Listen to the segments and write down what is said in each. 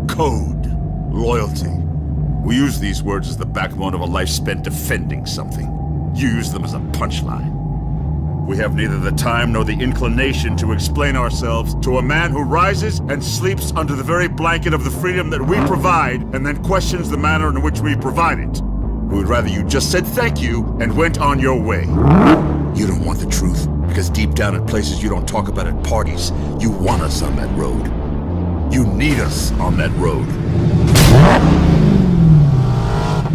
code, loyalty. We use these words as the backbone of a life spent defending something. You use them as a punchline. We have neither the time nor the inclination to explain ourselves to a man who rises and sleeps under the very blanket of the freedom that we provide and then questions the manner in which we provide it. We would rather you just said thank you and went on your way. You don't want the truth because deep down at places you don't talk about at parties, you want us on that road. You need us on that road.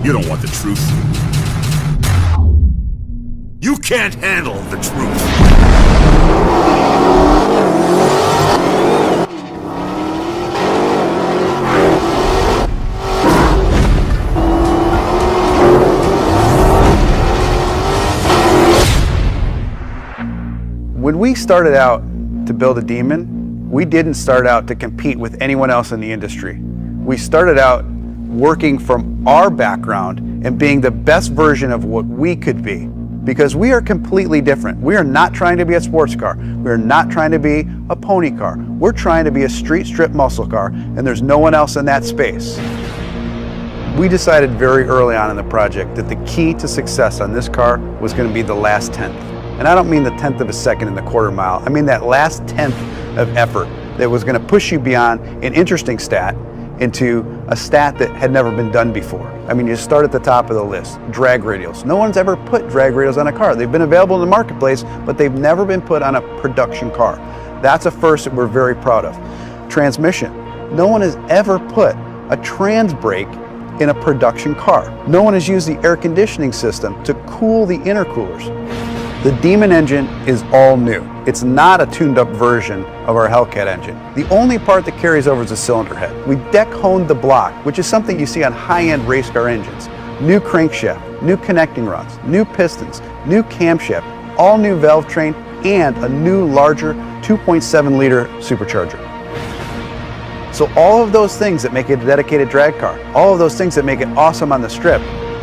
You don't want the truth. You can't handle the truth. When we started out to build a Demon, we didn't start out to compete with anyone else in the industry. We started out working from our background and being the best version of what we could be. Because we are completely different. We are not trying to be a sports car. We are not trying to be a pony car. We're trying to be a street strip muscle car, and there's no one else in that space. We decided very early on in the project that the key to success on this car was going to be the last tenth. And I don't mean the tenth of a second in the quarter mile. I mean that last tenth of effort that was going to push you beyond an interesting stat into a stat that had never been done before. I mean, you start at the top of the list, drag radials. No one's ever put drag radials on a car. They've been available in the marketplace, but they've never been put on a production car. That's a first that we're very proud of. Transmission. No one has ever put a trans brake in a production car. No one has used the air conditioning system to cool the intercoolers. The Demon engine is all new. It's not a tuned-up version of our Hellcat engine. The only part that carries over is the cylinder head. We deck-honed the block, which is something you see on high-end race car engines. New crankshaft, new connecting rods, new pistons, new camshaft, all new valve train, and a new, larger 2.7-liter supercharger. So all of those things that make it a dedicated drag car, all of those things that make it awesome on the strip,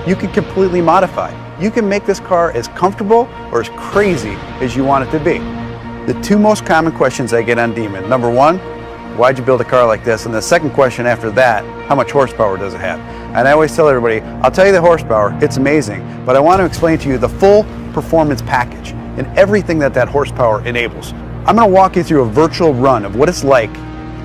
you can completely modify. You can make this car as comfortable or as crazy as you want it to be. The two most common questions I get on Demon, number one, why'd you build a car like this? And the second question after that, how much horsepower does it have? And I always tell everybody, I'll tell you the horsepower, it's amazing, but I want to explain to you the full performance package and everything that that horsepower enables. I'm going to walk you through a virtual run of what it's like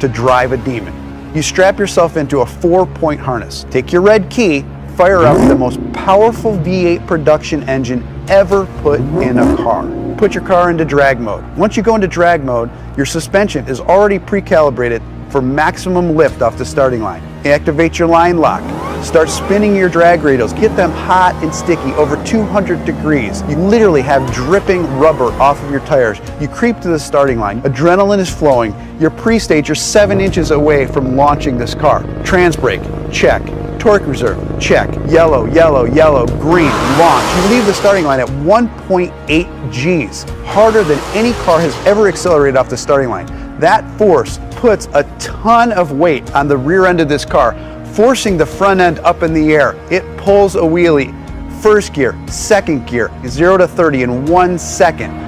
to drive a Demon. You strap yourself into a 4-point harness, take your red key, fire up the most powerful V8 production engine ever put in a car. Put your car into drag mode. Once you go into drag mode, your suspension is already pre-calibrated for maximum lift off the starting line. Activate your line lock. Start spinning your drag radials. Get them hot and sticky, over 200 degrees. You literally have dripping rubber off of your tires. You creep to the starting line. Adrenaline is flowing. Your pre-stage, you're 7 inches away from launching this car. Trans brake, check. Torque reserve, check. Yellow, yellow, yellow, green, launch. You leave the starting line at 1.8 Gs, harder than any car has ever accelerated off the starting line. That force puts a ton of weight on the rear end of this car, forcing the front end up in the air. It pulls a wheelie. First gear, second gear, 0 to 30 in 1 second.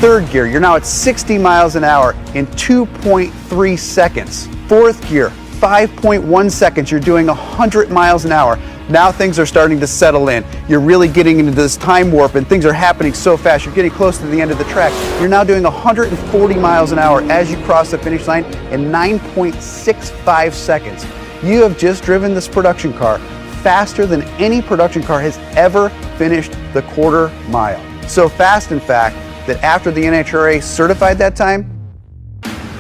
Third gear, you're now at 60 miles an hour in 2.3 seconds. Fourth gear, 5.1 seconds, you're doing 100 miles an hour. Now things are starting to settle in. You're really getting into this time warp and things are happening so fast. You're getting close to the end of the track. You're now doing 140 miles an hour as you cross the finish line in 9.65 seconds. You have just driven this production car faster than any production car has ever finished the quarter mile. So fast, in fact, that after the NHRA certified that time,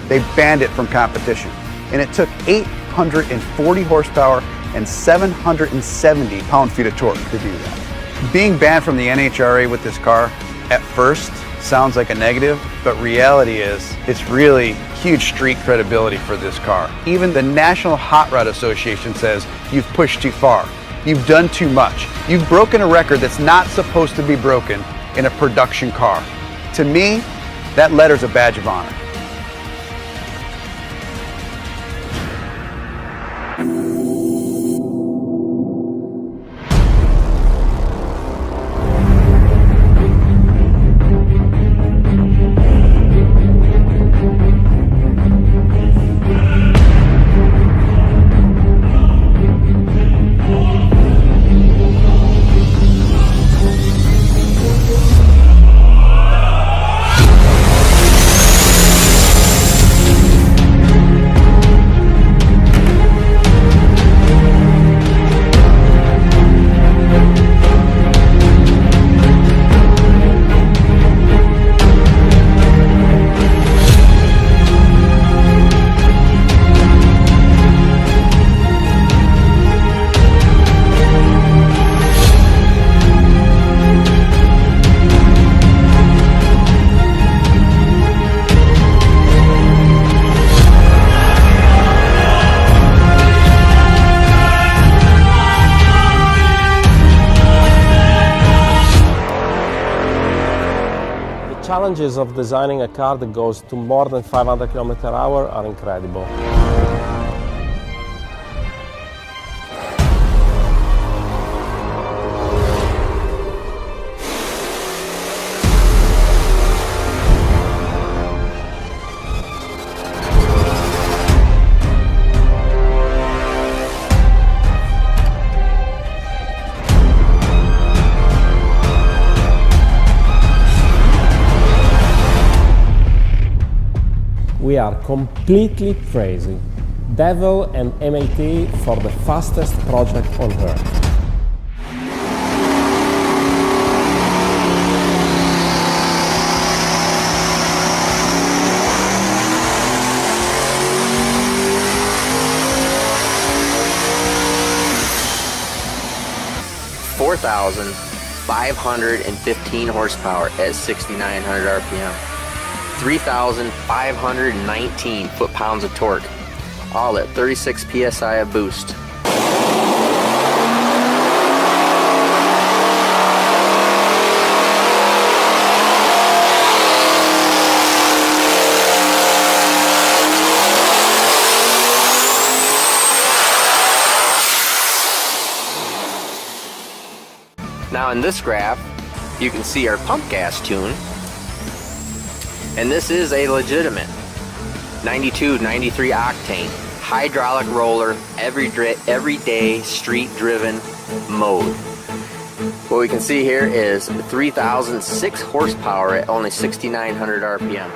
they banned it from competition. And it took 840 horsepower and 770 pound-feet of torque to do that. Being banned from the NHRA with this car at first sounds like a negative, but reality is it's really huge street credibility for this car. Even the National Hot Rod Association says you've pushed too far. You've done too much. You've broken a record that's not supposed to be broken in a production car. To me, that letter's a badge of honor. challenges of designing a car that goes to more than 500 km/h are incredible. 'We are completely crazy. Devel and MIT for the fastest project on Earth. (4,515 horsepower at 6,900 RPM. 3,519 foot-pounds of torque, all at 36 psi of boost. Now in this graph, you can see our pump gas tune. And this is a legitimate 92, 93 octane hydraulic roller, everyday street-driven mode. What we can see here is 3,006 horsepower at only 6,900 RPM.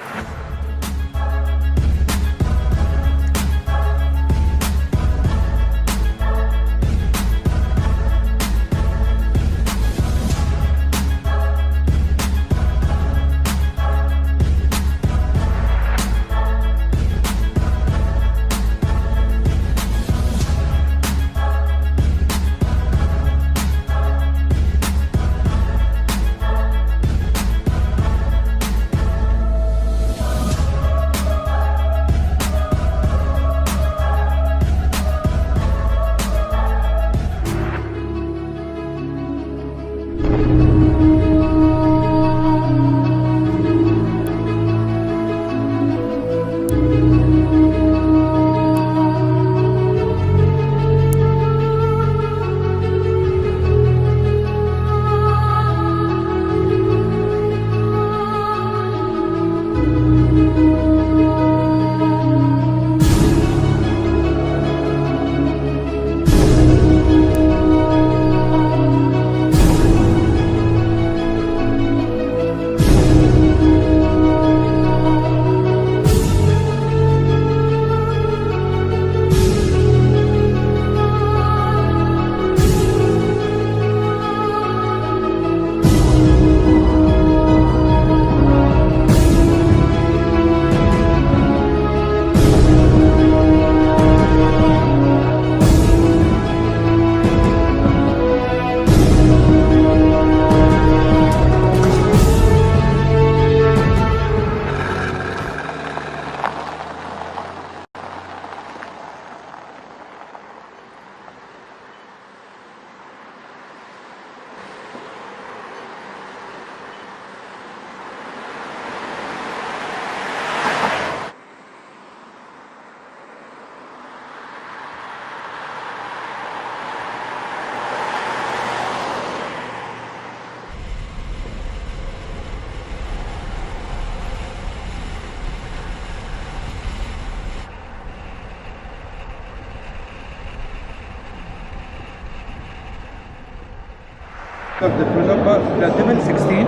Of the developer, the Devel 16.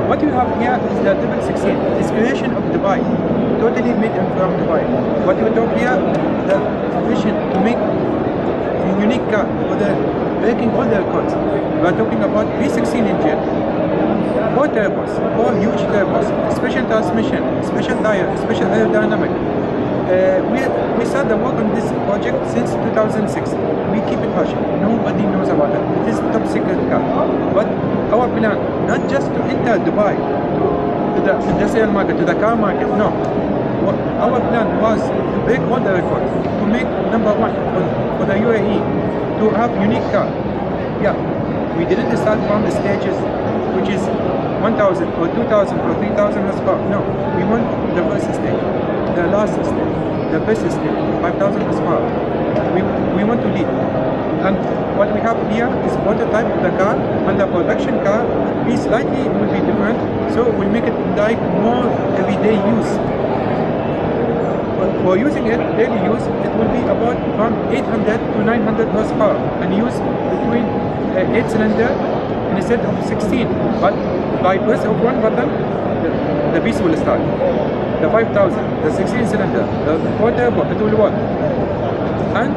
What you have here is the Devel 16. It's creation of Dubai, totally made from Dubai. What you talk here, the vision to make a unique car for the breaking all the records. We are talking about V16 engine, 4 turbos, 4 huge turbos, special transmission, special tire, special aerodynamic. We started the work on this project since 2006. We keep it hush. Nobody knows about it. It is top secret car. But our plan, not just to enter Dubai, to the industrial market, to the car market, no. Our plan was to break all the records, to make number one for the UAE, to have unique car. Yeah, we didn't start from the stages, which is 1,000 or 2,000 or 3,000 horsepower. No, we want the first stage, the last stage, the best stage, 5,000 horsepower. We want to lead. And what we have here is prototype of the car, and the production car will be different, so we'll make it like more everyday use. For using it, daily use, it will be about from 800 to 900 horsepower and use between 8 cylinder instead of 16. But by press of one button, the beast will start. The 5,000, the 16 cylinder, the 4 turbo, it will work. And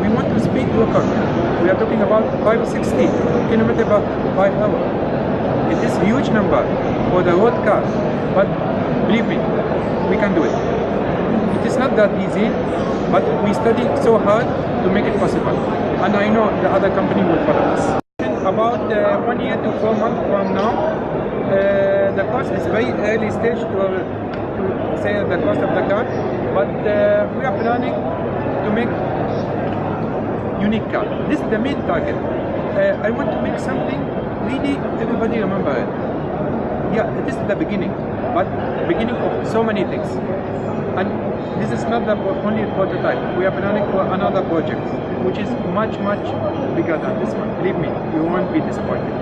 we want to speed record. We are talking about 560 km by hour. It is a huge number for the road car, but believe me, we can do it. It is not that easy, but we study so hard to make it possible. And I know the other company will follow us. About 1 year to 4 months from now, the cost is very early stage to say the cost of the car, but we are planning to make unique car. This is the main target. I want to make something really everybody remember it. Yeah, it is the beginning, but beginning of so many things. And this is not the only prototype. We are planning for another project, which is much bigger than this one. Believe me, you won't be disappointed.